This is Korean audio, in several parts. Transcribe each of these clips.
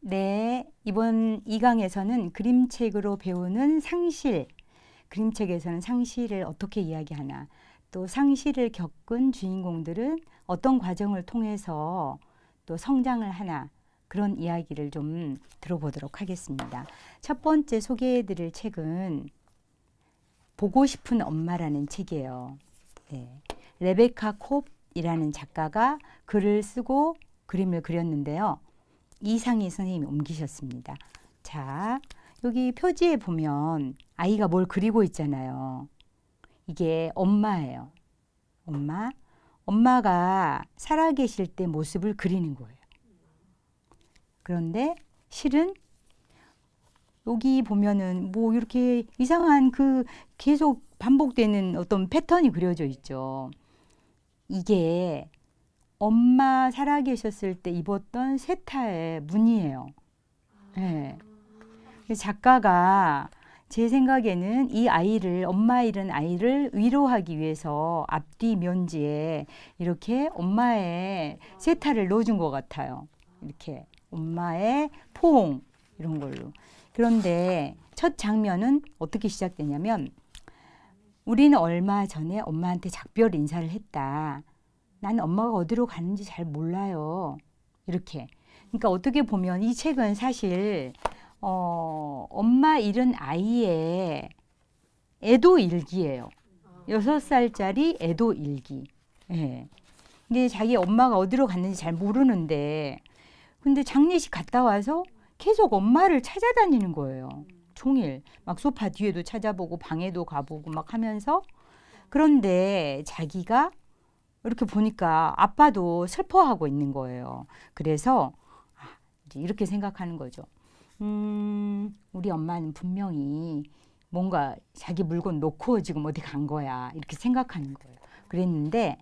네, 이번 2강에서는 그림책으로 배우는 상실, 그림책에서는 상실을 어떻게 이야기하나, 또 상실을 겪은 주인공들은 어떤 과정을 통해서 또 성장을 하나, 그런 이야기를 좀 들어보도록 하겠습니다. 첫 번째 소개해드릴 책은 보고 싶은 엄마라는 책이에요. 네. 레베카 콥이라는 작가가 글을 쓰고 그림을 그렸는데요. 이상희 선생님이 옮기셨습니다. 자, 여기 표지에 보면 아이가 뭘 그리고 있잖아요. 이게 엄마예요. 엄마가 살아계실 때 모습을 그리는 거예요. 그런데 실은 여기 보면은 뭐 이렇게 이상한 그 계속 반복되는 어떤 패턴이 그려져 있죠. 이게 엄마 살아계셨을 때 입었던 세타의 무늬예요. 네. 작가가 제 생각에는 이 아이를, 엄마 잃은 아이를 위로하기 위해서 앞뒤 면지에 이렇게 엄마의 세타를 넣어준 것 같아요. 이렇게 엄마의 포옹 이런 걸로. 그런데 첫 장면은 어떻게 시작되냐면, 우리는 얼마 전에 엄마한테 작별 인사를 했다. 난 엄마가 어디로 가는지 잘 몰라요. 이렇게. 그러니까 어떻게 보면 이 책은 사실 엄마 잃은 아이의 애도 일기예요. 6살짜리 애도 일기. 예. 근데 자기 엄마가 어디로 갔는지 잘 모르는데, 근데 장례식 갔다 와서 계속 엄마를 찾아다니는 거예요. 종일. 막 소파 뒤에도 찾아보고 방에도 가보고 막 하면서. 그런데 자기가 이렇게 보니까 아빠도 슬퍼하고 있는 거예요. 그래서 이제 이렇게 생각하는 거죠. 우리 엄마는 분명히 뭔가 자기 물건 놓고 지금 어디 간 거야. 이렇게 생각하는 거예요. 그랬는데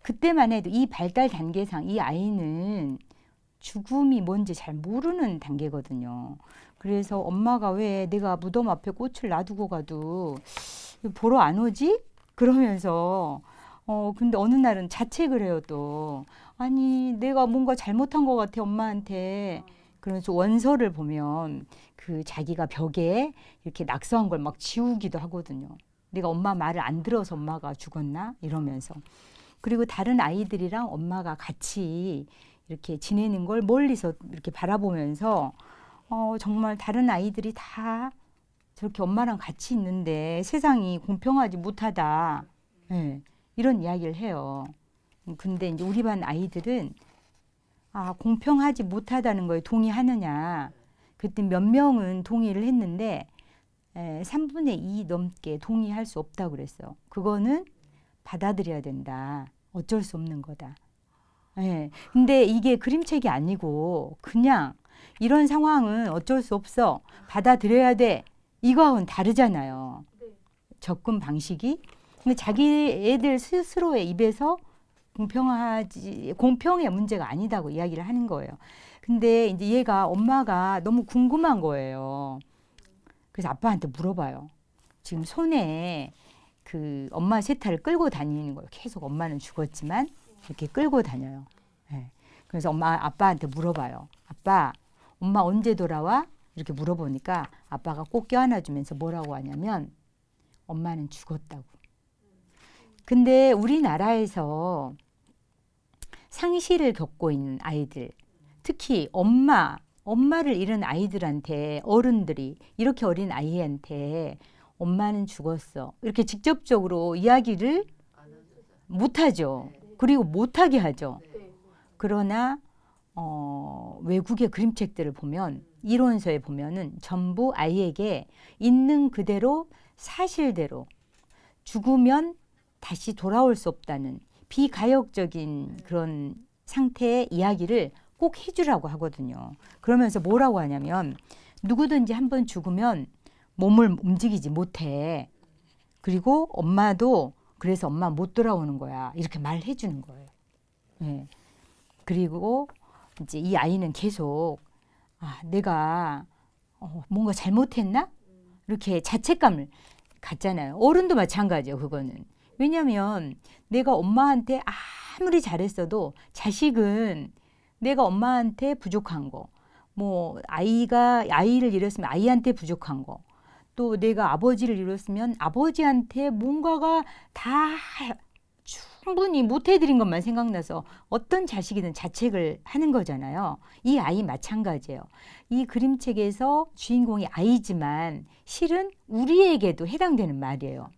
그때만 해도 이 발달 단계상 이 아이는 죽음이 뭔지 잘 모르는 단계거든요. 그래서 엄마가 왜 내가 무덤 앞에 꽃을 놔두고 가도 보러 안 오지? 그러면서 근데 어느 날은 자책을 해요 또. 아니 내가 뭔가 잘못한 것 같아 엄마한테. 그러면서 원서를 보면 그 자기가 벽에 이렇게 낙서한 걸 막 지우기도 하거든요. 내가 엄마 말을 안 들어서 엄마가 죽었나? 이러면서. 그리고 다른 아이들이랑 엄마가 같이 이렇게 지내는 걸 멀리서 이렇게 바라보면서 정말 다른 아이들이 다 저렇게 엄마랑 같이 있는데 세상이 공평하지 못하다. 네, 이런 이야기를 해요. 근데 이제 우리 반 아이들은 공평하지 못하다는 거에 동의하느냐. 그때 몇 명은 동의를 했는데 3분의 2 넘게 동의할 수 없다고 그랬어요. 그거는 받아들여야 된다. 어쩔 수 없는 거다. 네. 근데 이게 그림책이 아니고 그냥 이런 상황은 어쩔 수 없어. 받아들여야 돼. 이거하고는 다르잖아요. 접근 방식이. 근데 자기 애들 스스로의 입에서 공평의 문제가 아니다고 이야기를 하는 거예요. 근데 이제 얘가 엄마가 너무 궁금한 거예요. 그래서 아빠한테 물어봐요. 지금 손에 그 엄마 세타를 끌고 다니는 거예요. 계속 엄마는 죽었지만 이렇게 끌고 다녀요. 네. 그래서 아빠한테 물어봐요. 아빠, 엄마 언제 돌아와? 이렇게 물어보니까 아빠가 꼭 껴안아주면서 뭐라고 하냐면 엄마는 죽었다고. 근데 우리나라에서 상실을 겪고 있는 아이들, 특히 엄마를 잃은 아이들한테 어른들이 이렇게 어린 아이한테 엄마는 죽었어. 이렇게 직접적으로 이야기를 못하죠. 그리고 못하게 하죠. 그러나 외국의 그림책들을 보면 이론서에 보면은 전부 아이에게 있는 그대로 사실대로 죽으면 다시 돌아올 수 없다는 비가역적인 그런 상태의 이야기를 꼭 해주라고 하거든요. 그러면서 뭐라고 하냐면 누구든지 한번 죽으면 몸을 움직이지 못해. 그리고 엄마도 그래서 엄마 못 돌아오는 거야. 이렇게 말해 주는 거예요. 네. 그리고 이제 이 아이는 계속 내가 뭔가 잘못했나? 이렇게 자책감을 갖잖아요. 어른도 마찬가지예요. 그거는. 왜냐하면 내가 엄마한테 아무리 잘했어도 자식은 내가 엄마한테 부족한 거, 뭐 아이를 잃었으면 아이한테 부족한 거, 또 내가 아버지를 잃었으면 아버지한테 뭔가가 다 충분히 못해드린 것만 생각나서 어떤 자식이든 자책을 하는 거잖아요. 이 아이 마찬가지예요. 이 그림책에서 주인공이 아이지만 실은 우리에게도 해당되는 말이에요.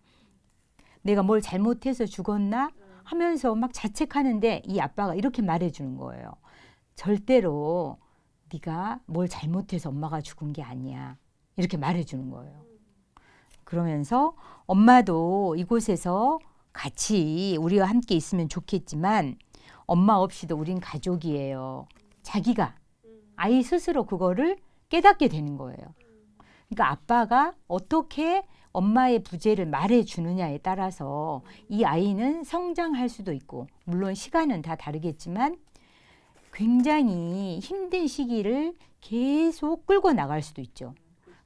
내가 뭘 잘못해서 죽었나 하면서 막 자책하는데 이 아빠가 이렇게 말해주는 거예요. 절대로 네가 뭘 잘못해서 엄마가 죽은 게 아니야. 이렇게 말해주는 거예요. 그러면서 엄마도 이곳에서 같이 우리와 함께 있으면 좋겠지만 엄마 없이도 우린 가족이에요. 자기가 아이 스스로 그거를 깨닫게 되는 거예요. 그러니까 아빠가 어떻게 엄마의 부재를 말해주느냐에 따라서 이 아이는 성장할 수도 있고 물론 시간은 다 다르겠지만 굉장히 힘든 시기를 계속 끌고 나갈 수도 있죠.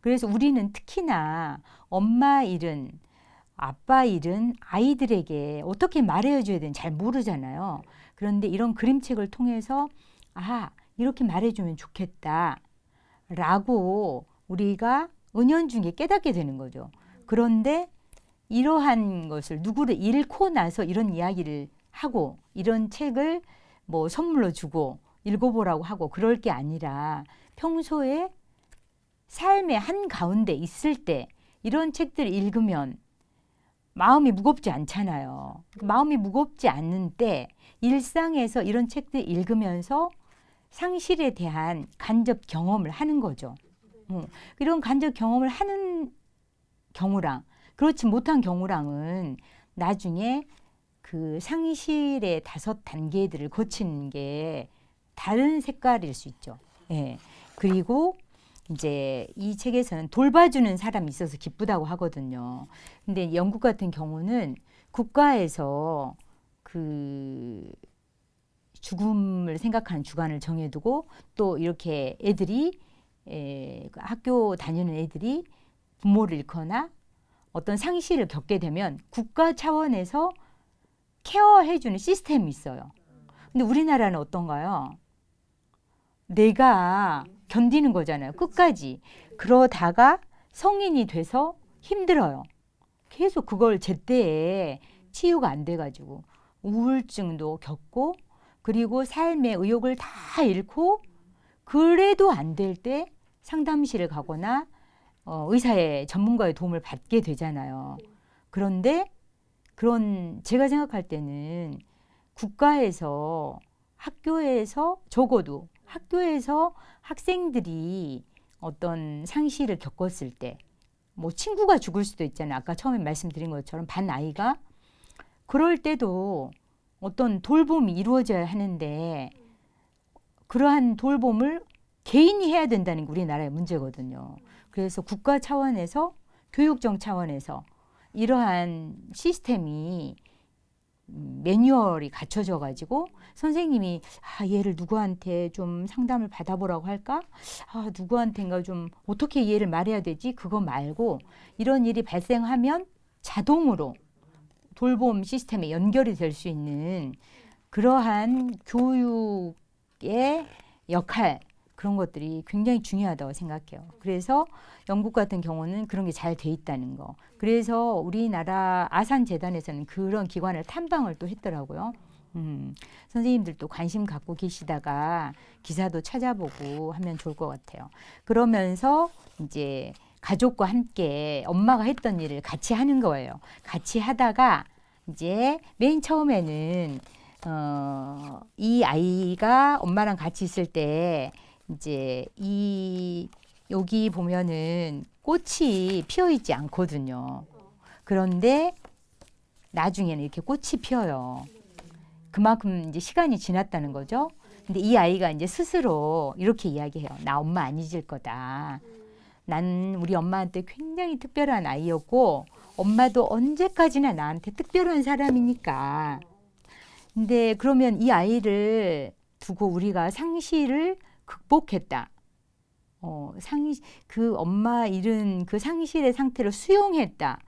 그래서 우리는 특히나 엄마 일은 아빠 일은 아이들에게 어떻게 말해줘야 되는지 잘 모르잖아요. 그런데 이런 그림책을 통해서 이렇게 말해주면 좋겠다 라고 우리가 은연중에 깨닫게 되는 거죠. 그런데 이러한 것을 누구를 잃고 나서 이런 이야기를 하고 이런 책을 뭐 선물로 주고 읽어보라고 하고 그럴 게 아니라 평소에 삶의 한가운데 있을 때 이런 책들을 읽으면 마음이 무겁지 않잖아요. 마음이 무겁지 않는 때 일상에서 이런 책들 읽으면서 상실에 대한 간접 경험을 하는 거죠. 이런 간접 경험을 하는 경우랑 그렇지 못한 경우랑은 나중에 그 상실의 5단계들을 거치는 게 다른 색깔일 수 있죠. 예. 그리고 이제 이 책에서는 돌봐주는 사람이 있어서 기쁘다고 하거든요. 근데 영국 같은 경우는 국가에서 그 죽음을 생각하는 주간을 정해두고 또 이렇게 애들이 학교 다니는 애들이 부모를 잃거나 어떤 상실을 겪게 되면 국가 차원에서 케어해주는 시스템이 있어요. 근데 우리나라는 어떤가요? 내가 견디는 거잖아요. 끝까지. 그러다가 성인이 돼서 힘들어요. 계속 그걸 제때에 치유가 안 돼가지고 우울증도 겪고 그리고 삶의 의욕을 다 잃고 그래도 안 될 때 상담실을 가거나 의사의 전문가의 도움을 받게 되잖아요. 그런데 제가 생각할 때는 국가에서 학교에서 적어도 학교에서 학생들이 어떤 상실을 겪었을 때 뭐 친구가 죽을 수도 있잖아요. 아까 처음에 말씀드린 것처럼 반 아이가 그럴 때도 어떤 돌봄이 이루어져야 하는데 그러한 돌봄을 개인이 해야 된다는 게 우리나라의 문제거든요. 그래서 국가 차원에서 교육청 차원에서 이러한 시스템이 매뉴얼이 갖춰져 가지고 선생님이 얘를 누구한테 좀 상담을 받아보라고 할까? 누구한테인가 좀 어떻게 얘를 말해야 되지? 그거 말고 이런 일이 발생하면 자동으로 돌봄 시스템에 연결이 될 수 있는 그러한 교육의 역할 그런 것들이 굉장히 중요하다고 생각해요. 그래서 영국 같은 경우는 그런 게 잘 돼 있다는 거. 그래서 우리나라 아산재단에서는 그런 기관을 탐방을 또 했더라고요. 선생님들도 관심 갖고 계시다가 기사도 찾아보고 하면 좋을 것 같아요. 그러면서 이제 가족과 함께 엄마가 했던 일을 같이 하는 거예요. 같이 하다가 이제 맨 처음에는 이 아이가 엄마랑 같이 있을 때 이제 여기 보면은 꽃이 피어 있지 않거든요. 그런데 나중에는 이렇게 꽃이 피어요. 그만큼 이제 시간이 지났다는 거죠. 근데 이 아이가 이제 스스로 이렇게 이야기해요. 나 엄마 안 잊을 거다. 난 우리 엄마한테 굉장히 특별한 아이였고 엄마도 언제까지나 나한테 특별한 사람이니까. 근데 그러면 이 아이를 두고 우리가 상실을 극복했다. 그 엄마 잃은 그 상실의 상태를 수용했다.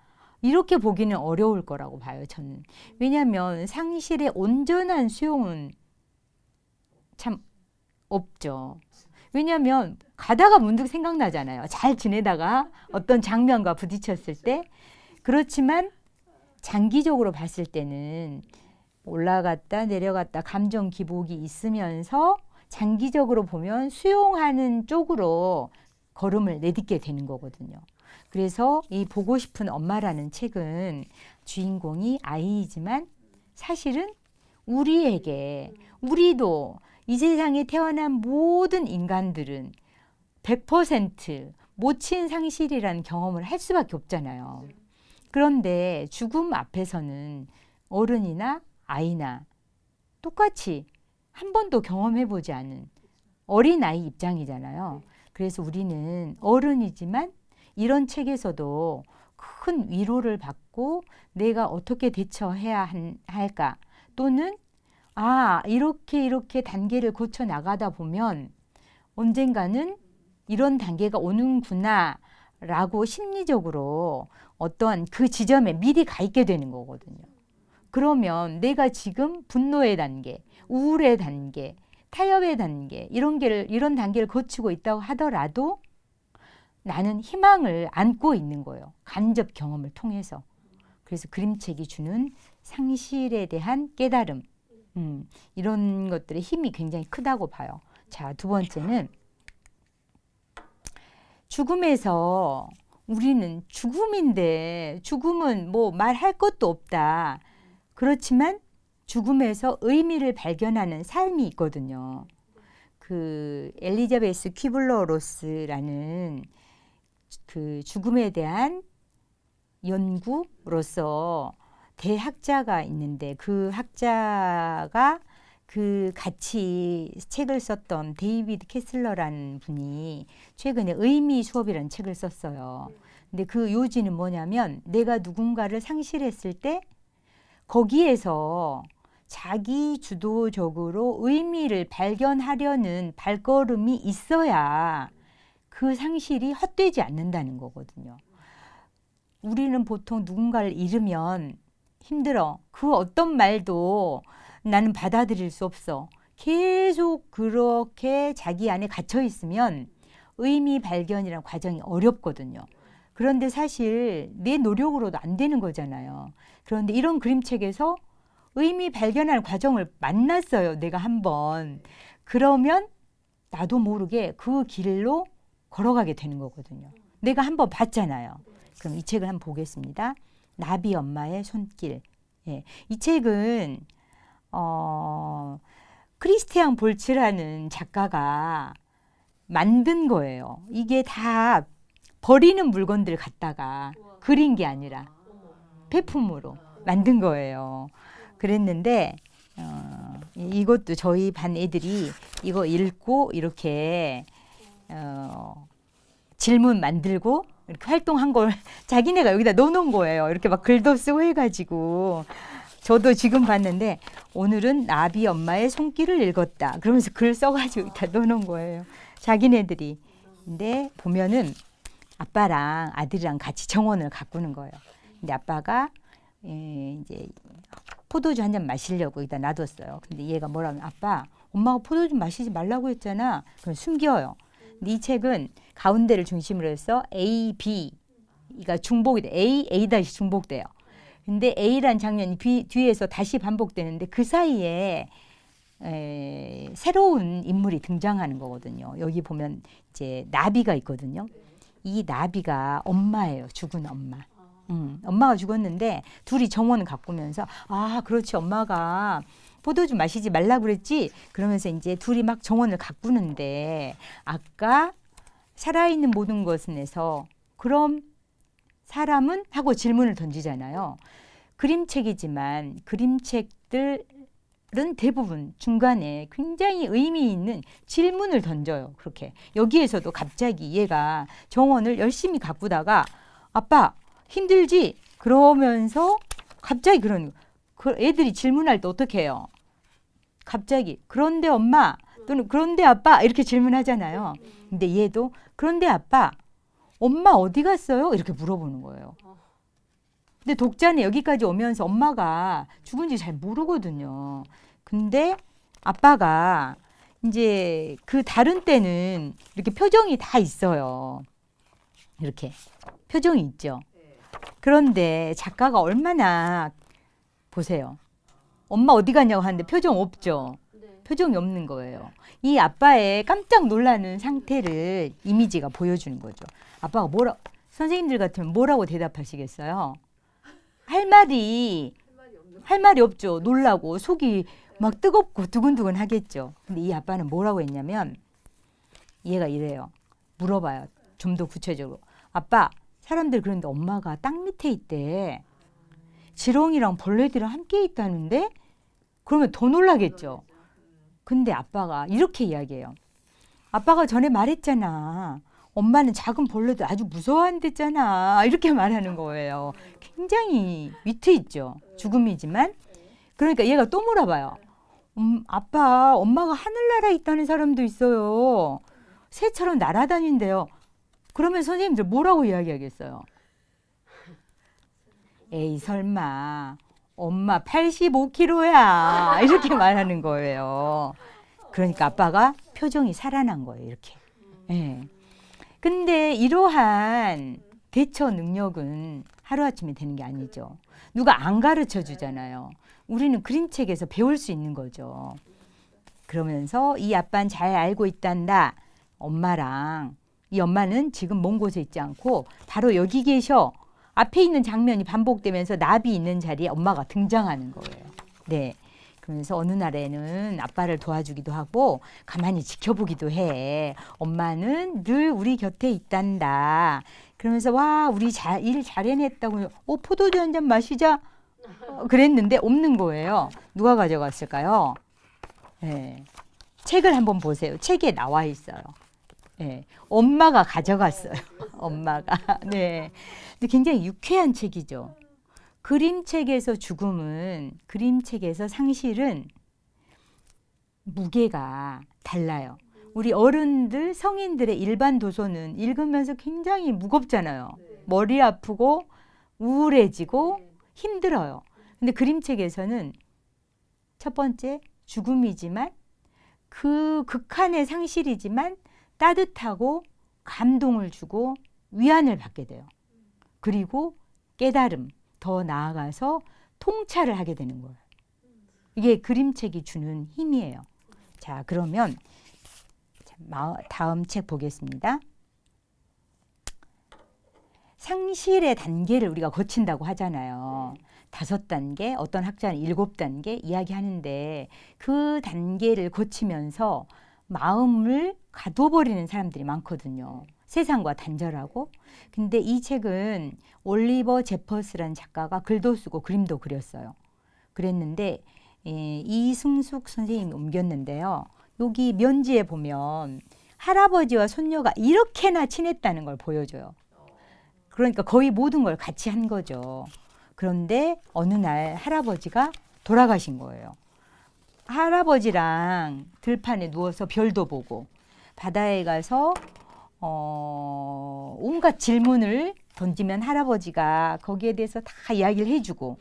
이렇게 보기는 어려울 거라고 봐요, 저는. 왜냐하면 상실의 온전한 수용은 참 없죠. 왜냐하면 가다가 문득 생각나잖아요. 잘 지내다가 어떤 장면과 부딪혔을 때. 그렇지만 장기적으로 봤을 때는 올라갔다 내려갔다 감정 기복이 있으면서 장기적으로 보면 수용하는 쪽으로 걸음을 내딛게 되는 거거든요. 그래서 이 보고 싶은 엄마라는 책은 주인공이 아이이지만 사실은 우리에게, 우리도 이 세상에 태어난 모든 인간들은 100% 모친 상실이라는 경험을 할 수밖에 없잖아요. 그런데 죽음 앞에서는 어른이나 아이나 똑같이 한 번도 경험해보지 않은 어린아이 입장이잖아요. 그래서 우리는 어른이지만 이런 책에서도 큰 위로를 받고 내가 어떻게 대처해야 할까, 또는 이렇게 단계를 거쳐 나가다 보면 언젠가는 이런 단계가 오는구나 라고 심리적으로 어떤 그 지점에 미리 가 있게 되는 거거든요. 그러면 내가 지금 분노의 단계, 우울의 단계, 타협의 단계, 이런 단계를 거치고 있다고 하더라도 나는 희망을 안고 있는 거예요. 간접 경험을 통해서. 그래서 그림책이 주는 상실에 대한 깨달음, 이런 것들의 힘이 굉장히 크다고 봐요. 자, 두 번째는 죽음에서 우리는 죽음인데 죽음은 뭐 말할 것도 없다. 그렇지만 죽음에서 의미를 발견하는 삶이 있거든요. 그 엘리자베스 퀴블러 로스라는 그 죽음에 대한 연구로서 대학자가 있는데 그 학자가 그 같이 책을 썼던 데이비드 캐슬러라는 분이 최근에 의미 수업이라는 책을 썼어요. 근데 그 요지는 뭐냐면 내가 누군가를 상실했을 때 거기에서 자기 주도적으로 의미를 발견하려는 발걸음이 있어야 그 상실이 헛되지 않는다는 거거든요. 우리는 보통 누군가를 잃으면 힘들어. 그 어떤 말도 나는 받아들일 수 없어. 계속 그렇게 자기 안에 갇혀 있으면 의미 발견이라는 과정이 어렵거든요. 그런데 사실 내 노력으로도 안 되는 거잖아요. 그런데 이런 그림책에서 의미 발견하는 과정을 만났어요. 내가 한번. 그러면 나도 모르게 그 길로 걸어가게 되는 거거든요. 내가 한번 봤잖아요. 그럼 이 책을 한번 보겠습니다. 나비 엄마의 손길. 예, 이 책은 크리스티안 볼츠라는 작가가 만든 거예요. 이게 다 버리는 물건들 갖다가 그린 게 아니라 폐품으로 만든 거예요. 그랬는데 이것도 저희 반 애들이 이거 읽고 이렇게 질문 만들고 이렇게 활동한 걸 자기네가 여기다 넣어놓은 거예요. 이렇게 막 글도 쓰고 해가지고 저도 지금 봤는데 오늘은 나비 엄마의 손길을 읽었다. 그러면서 글 써가지고 다 넣어놓은 거예요. 자기네들이. 근데 보면은 아빠랑 아들이랑 같이 정원을 가꾸는 거예요. 근데 아빠가 이제 포도주 한 잔 마시려고 여기다 놔뒀어요. 근데 얘가 뭐라면 아빠, 엄마가 포도주 마시지 말라고 했잖아. 그럼 숨겨요. 근데 이 책은 가운데를 중심으로 해서 A, B가 중복이 돼. A 다시 중복돼요. 근데 A란 장면이 뒤에서 다시 반복되는데 그 사이에 새로운 인물이 등장하는 거거든요. 여기 보면 이제 나비가 있거든요. 이 나비가 엄마예요. 죽은 엄마. 엄마가 죽었는데 둘이 정원을 가꾸면서 그렇지, 엄마가 포도주 마시지 말라고 그랬지. 그러면서 이제 둘이 막 정원을 가꾸는데 아까 살아있는 모든 것은에서 그럼 사람은? 하고 질문을 던지잖아요. 그림책이지만 그림책들은 대부분 중간에 굉장히 의미 있는 질문을 던져요. 그렇게 여기에서도 갑자기 얘가 정원을 열심히 가꾸다가 아빠 힘들지? 그러면서 갑자기 그러는 그 애들이 질문할 때 어떻게 해요? 갑자기 그런데 엄마 또는 그런데 아빠 이렇게 질문하잖아요. 근데 얘도 그런데 아빠 엄마 어디 갔어요? 이렇게 물어보는 거예요. 근데 독자는 여기까지 오면서 엄마가 죽은지 잘 모르거든요. 근데 아빠가 이제 그 다른 때는 이렇게 표정이 다 있어요. 이렇게 표정이 있죠. 그런데 작가가 얼마나 보세요. 엄마 어디 갔냐고 하는데 표정 없죠. 표정이 없는 거예요. 이 아빠의 깜짝 놀라는 상태를 이미지가 보여주는 거죠. 아빠가 선생님들 같으면 뭐라고 대답하시겠어요? 할 말이 없죠. 놀라고 속이 막 뜨겁고 두근두근 하겠죠. 근데 이 아빠는 뭐라고 했냐면 얘가 이래요. 물어봐요. 좀 더 구체적으로. 아빠, 사람들 그런데 엄마가 땅 밑에 있대. 지렁이랑 벌레들이랑 함께 있다는데? 그러면 더 놀라겠죠. 근데 아빠가 이렇게 이야기해요. 아빠가 전에 말했잖아. 엄마는 작은 벌레도 아주 무서워한댔잖아. 이렇게 말하는 거예요. 굉장히 위트 있죠. 죽음이지만. 그러니까 얘가 또 물어봐요. 아빠, 엄마가 하늘나라에 있다는 사람도 있어요. 새처럼 날아다닌대요. 그러면 선생님들 뭐라고 이야기하겠어요? 에이, 설마 엄마 85kg야. 이렇게 말하는 거예요. 그러니까 아빠가 표정이 살아난 거예요. 이렇게. 예. 근데 이러한 대처 능력은 하루아침에 되는 게 아니죠. 누가 안 가르쳐 주잖아요. 우리는 그림책에서 배울 수 있는 거죠. 그러면서 이 아빠는 잘 알고 있단다. 엄마랑 이 엄마는 지금 먼 곳에 있지 않고 바로 여기 계셔. 앞에 있는 장면이 반복되면서 나비 있는 자리에 엄마가 등장하는 거예요. 네. 그러면서 어느 날에는 아빠를 도와주기도 하고 가만히 지켜보기도 해. 엄마는 늘 우리 곁에 있단다. 그러면서 와, 우리 일 잘 해냈다고. 포도주 한 잔 마시자. 그랬는데 없는 거예요. 누가 가져갔을까요? 네. 책을 한번 보세요. 책에 나와 있어요. 네. 엄마가 가져갔어요. 엄마가. 네. 근데 굉장히 유쾌한 책이죠. 그림책에서 죽음은, 그림책에서 상실은 무게가 달라요. 우리 어른들, 성인들의 일반 도서는 읽으면서 굉장히 무겁잖아요. 머리 아프고 우울해지고 힘들어요. 근데 그림책에서는 첫 번째 죽음이지만 그 극한의 상실이지만 따뜻하고 감동을 주고 위안을 받게 돼요. 그리고 깨달음, 더 나아가서 통찰을 하게 되는 거예요. 이게 그림책이 주는 힘이에요. 자, 그러면 다음 책 보겠습니다. 상실의 단계를 우리가 거친다고 하잖아요. 5단계, 어떤 학자는 7단계 이야기하는데 그 단계를 거치면서 마음을 가둬버리는 사람들이 많거든요. 세상과 단절하고. 근데 이 책은 올리버 제퍼스라는 작가가 글도 쓰고 그림도 그렸어요. 그랬는데 이승숙 선생님이 옮겼는데요. 여기 면지에 보면 할아버지와 손녀가 이렇게나 친했다는 걸 보여줘요. 그러니까 거의 모든 걸 같이 한 거죠. 그런데 어느 날 할아버지가 돌아가신 거예요. 할아버지랑 들판에 누워서 별도 보고 바다에 가서 온갖 질문을 던지면 할아버지가 거기에 대해서 다 이야기를 해주고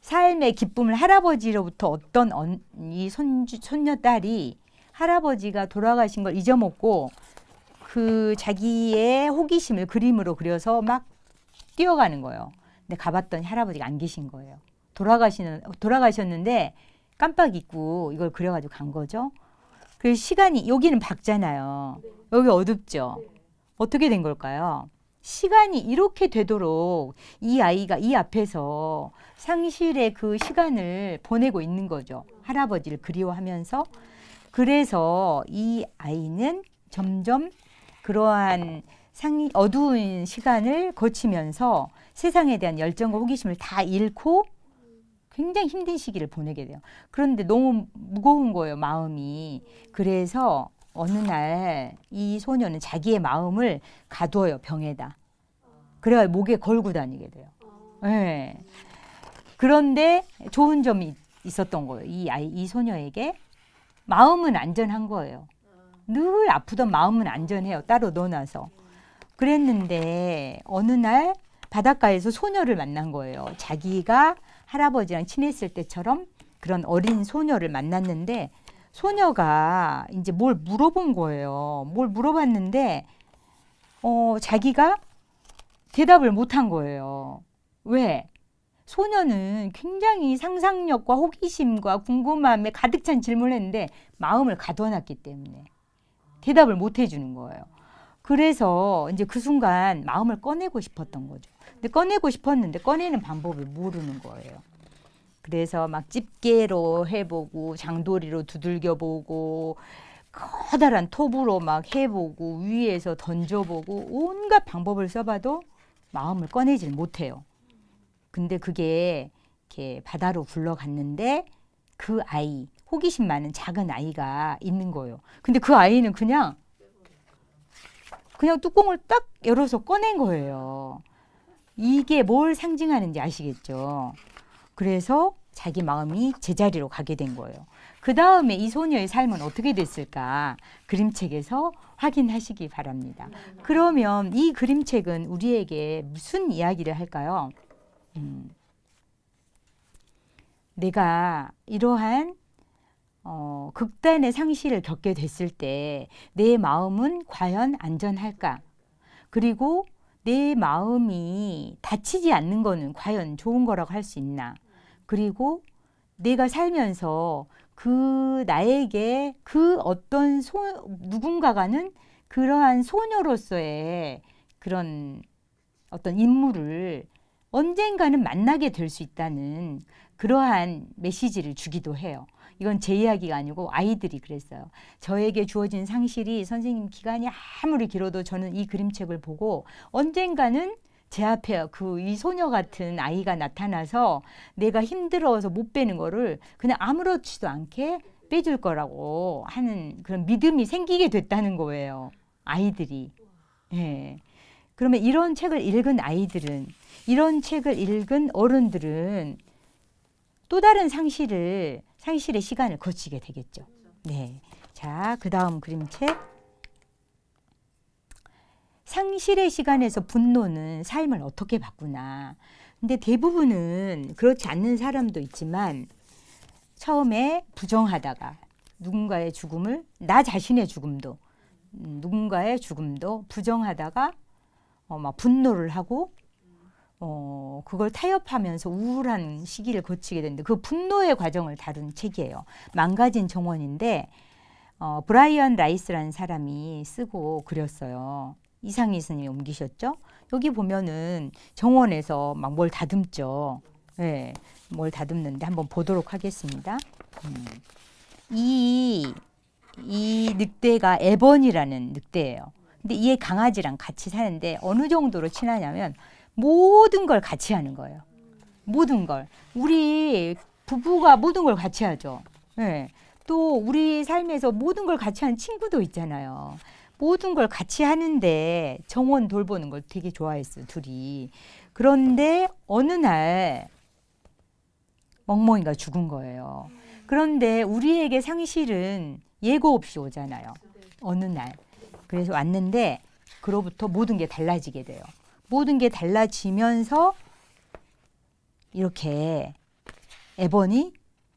삶의 기쁨을 할아버지로부터 어떤 이 손녀딸이 할아버지가 돌아가신 걸 잊어먹고 그 자기의 호기심을 그림으로 그려서 막 뛰어가는 거예요. 근데 가봤더니 할아버지가 안 계신 거예요. 돌아가셨는데 깜빡 잊고 이걸 그려가지고 간 거죠. 그래서 시간이 여기는 밝잖아요. 여기 어둡죠. 어떻게 된 걸까요? 시간이 이렇게 되도록 이 아이가 이 앞에서 상실의 그 시간을 보내고 있는 거죠. 할아버지를 그리워하면서. 그래서 이 아이는 점점 그러한 어두운 시간을 거치면서 세상에 대한 열정과 호기심을 다 잃고 굉장히 힘든 시기를 보내게 돼요. 그런데 너무 무거운 거예요, 마음이. 그래서 어느 날 이 소녀는 자기의 마음을 가둬요, 병에다. 그래야 목에 걸고 다니게 돼요. 네. 그런데 좋은 점이 있었던 거예요. 이 소녀에게 마음은 안전한 거예요. 늘 아프던 마음은 안전해요. 따로 넣어놔서. 그랬는데 어느 날 바닷가에서 소녀를 만난 거예요. 자기가 할아버지랑 친했을 때처럼 그런 어린 소녀를 만났는데 소녀가 이제 뭘 물어본 거예요. 뭘 물어봤는데 자기가 대답을 못한 거예요. 왜? 소녀는 굉장히 상상력과 호기심과 궁금함에 가득 찬 질문을 했는데 마음을 가둬놨기 때문에 대답을 못 해주는 거예요. 그래서 이제 그 순간 마음을 꺼내고 싶었던 거죠. 근데 꺼내고 싶었는데 꺼내는 방법을 모르는 거예요. 그래서 막 집게로 해보고 장도리로 두들겨보고 커다란 톱으로 막 해보고 위에서 던져보고 온갖 방법을 써봐도 마음을 꺼내질 못해요. 근데 그게 이렇게 바다로 굴러갔는데 그 아이, 호기심 많은 작은 아이가 있는 거예요. 근데 그 아이는 그냥 뚜껑을 딱 열어서 꺼낸 거예요. 이게 뭘 상징하는지 아시겠죠? 그래서 자기 마음이 제자리로 가게 된 거예요. 그 다음에 이 소녀의 삶은 어떻게 됐을까? 그림책에서 확인하시기 바랍니다. 그러면 이 그림책은 우리에게 무슨 이야기를 할까요? 내가 이러한 극단의 상실을 겪게 됐을 때 내 마음은 과연 안전할까? 그리고 내 마음이 다치지 않는 거는 과연 좋은 거라고 할 수 있나? 그리고 내가 살면서 그 나에게 그 어떤 누군가가는 그러한 소녀로서의 그런 어떤 인물을 언젠가는 만나게 될 수 있다는 그러한 메시지를 주기도 해요. 이건 제 이야기가 아니고 아이들이 그랬어요. 저에게 주어진 상실이 선생님 기간이 아무리 길어도 저는 이 그림책을 보고 언젠가는 제 앞에 이 소녀 같은 아이가 나타나서 내가 힘들어서 못 빼는 거를 그냥 아무렇지도 않게 빼줄 거라고 하는 그런 믿음이 생기게 됐다는 거예요. 아이들이. 예. 그러면 이런 책을 읽은 아이들은, 이런 책을 읽은 어른들은 또 다른 상실의 시간을 거치게 되겠죠. 네. 자, 그 다음 그림책. 상실의 시간에서 분노는 삶을 어떻게 바꾸나. 근데 대부분은 그렇지 않는 사람도 있지만 처음에 부정하다가 누군가의 죽음을, 나 자신의 죽음도, 누군가의 죽음도 부정하다가 막 분노를 하고 그걸 타협하면서 우울한 시기를 거치게 되는데 그 분노의 과정을 다룬 책이에요. 망가진 정원인데 브라이언 라이스라는 사람이 쓰고 그렸어요. 이상희 스님이 옮기셨죠? 여기 보면은 정원에서 막 뭘 다듬죠. 네, 뭘 다듬는데 한번 보도록 하겠습니다. 이 늑대가 에번이라는 늑대예요. 근데 이 강아지랑 같이 사는데 어느 정도로 친하냐면 모든 걸 같이 하는 거예요. 모든 걸. 우리 부부가 모든 걸 같이 하죠. 네. 또 우리 삶에서 모든 걸 같이 하는 친구도 있잖아요. 모든 걸 같이 하는데 정원 돌보는 걸 되게 좋아했어요, 둘이. 그런데 어느 날 멍멍이가 죽은 거예요. 그런데 우리에게 상실은 예고 없이 오잖아요. 어느 날. 그래서 왔는데 그로부터 모든 게 달라지게 돼요. 모든 게 달라지면서 이렇게 에번이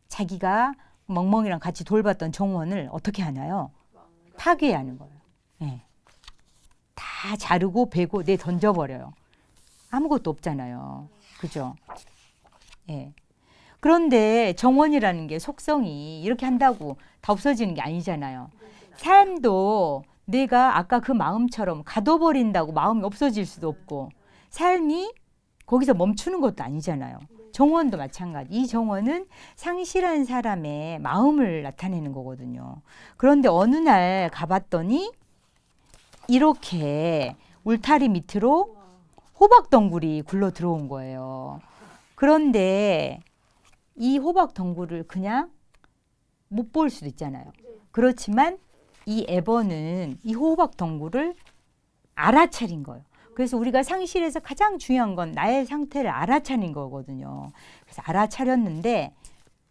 자기가 멍멍이랑 같이 돌봤던 정원을 어떻게 하나요? 파괴하는 거예요. 네. 다 자르고 베고 던져버려요. 아무것도 없잖아요. 그죠? 예. 그런데 정원이라는 게 속성이 이렇게 한다고 다 없어지는 게 아니잖아요. 삶도 내가 아까 그 마음처럼 가둬버린다고 마음이 없어질 수도 없고 삶이 거기서 멈추는 것도 아니잖아요. 정원도 마찬가지. 이 정원은 상실한 사람의 마음을 나타내는 거거든요. 그런데 어느 날 가봤더니 이렇게 울타리 밑으로 호박 덩굴이 굴러 들어온 거예요. 그런데 이 호박 덩굴을 그냥 못 볼 수도 있잖아요. 그렇지만 이 에버는 이 호박 덩굴을 알아차린 거예요. 그래서 우리가 상실에서 가장 중요한 건 나의 상태를 알아차린 거거든요. 그래서 알아차렸는데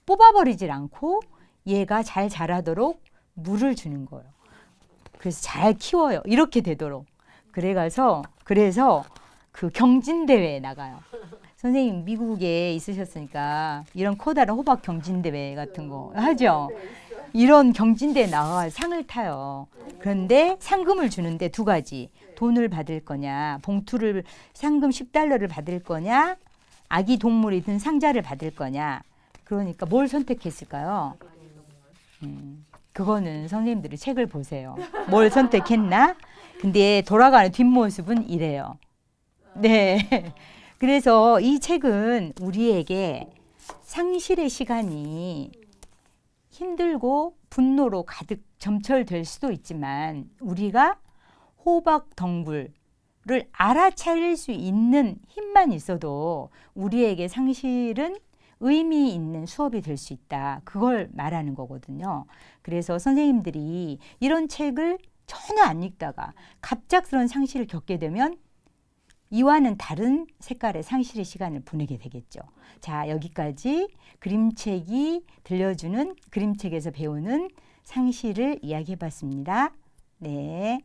뽑아버리질 않고 얘가 잘 자라도록 물을 주는 거예요. 그래서 잘 키워요. 이렇게 되도록. 그래서 그 경진대회에 나가요. 선생님 미국에 있으셨으니까 이런 커다란 호박 경진대회 같은 거 하죠. 이런 경진대에 나가 상을 타요. 그런데 상금을 주는데 두 가지. 돈을 받을 거냐, 봉투를 상금 10달러를 받을 거냐, 아기 동물이 든 상자를 받을 거냐. 그러니까 뭘 선택했을까요? 그거는 선생님들이 책을 보세요. 뭘 선택했나? 근데 돌아가는 뒷모습은 이래요. 네. 그래서 이 책은 우리에게 상실의 시간이 힘들고 분노로 가득 점철될 수도 있지만 우리가 호박 덩굴을 알아차릴 수 있는 힘만 있어도 우리에게 상실은 의미 있는 수업이 될 수 있다. 그걸 말하는 거거든요. 그래서 선생님들이 이런 책을 전혀 안 읽다가 갑작스러운 상실을 겪게 되면 이와는 다른 색깔의 상실의 시간을 보내게 되겠죠. 자, 여기까지 그림책이 들려주는 그림책에서 배우는 상실을 이야기해 봤습니다. 네.